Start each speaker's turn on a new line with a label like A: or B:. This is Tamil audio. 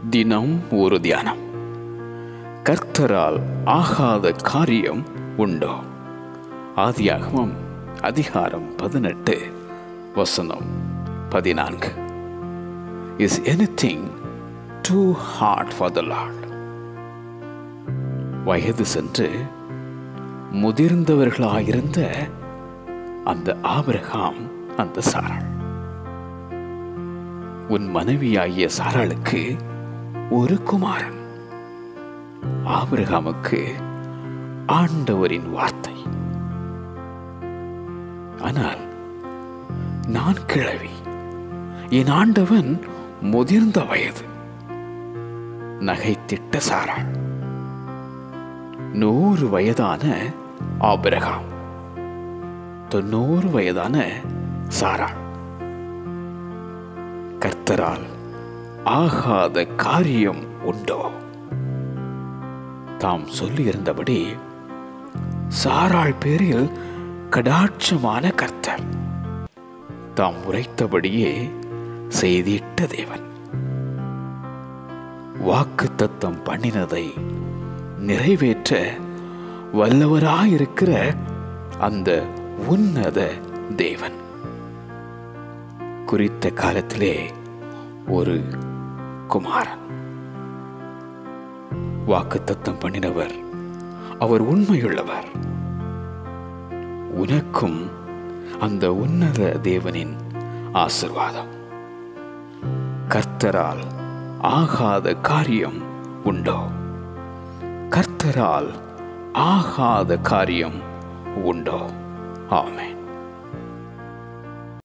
A: தினம் ஒரு தியானம். கர்த்தரால் ஆகாத காரியம் உண்டோ? ஆதியாகமம் அதிகாரம் 18 வசனம் 14. Is anything too hard for the Lord? வயது சென்று முதிர்ந்தவர்களாயிருந்த அந்த ஆபிரகாம், அந்த சாராள், உன் மனைவியாகிய சாராளுக்கு ஒரு குமாரன். ஆபிரகாமுக்கு ஆண்டவரின் வார்த்தை. ஆனால் நான் கிழவி, என் ஆண்டவன் முதிர்ந்த வயது. நகைத்திட்ட சாராள். 100 வயதான ஆபிரகாம், 90 வயதான சாராள். கர்த்தரால் ஆகாத காரியம் உண்டோ? தாம் சொல்லியிருந்தபடி சாராள் பேரில் கடாட்சமான கர்த்தர், தாம் உரைத்தபடியே செய்திட்ட தேவன், வாக்குத்தத்தம் பண்ணினதை நிறைவேற்ற வல்லவராயிருக்கிற அந்த உன்னத தேவன். குறித்த காலத்திலே ஒரு குமாரன். வாக்குத்தத்தம் பண்ணினவர், அவர் உண்மையுள்ளவர். உனக்கும் அந்த உன்னத தேவனின் ஆசீர்வாதம். கர்த்தரால் ஆகாத காரியம் உண்டோ? கர்த்தரால் ஆகாத காரியம் உண்டோ? ஆமென்.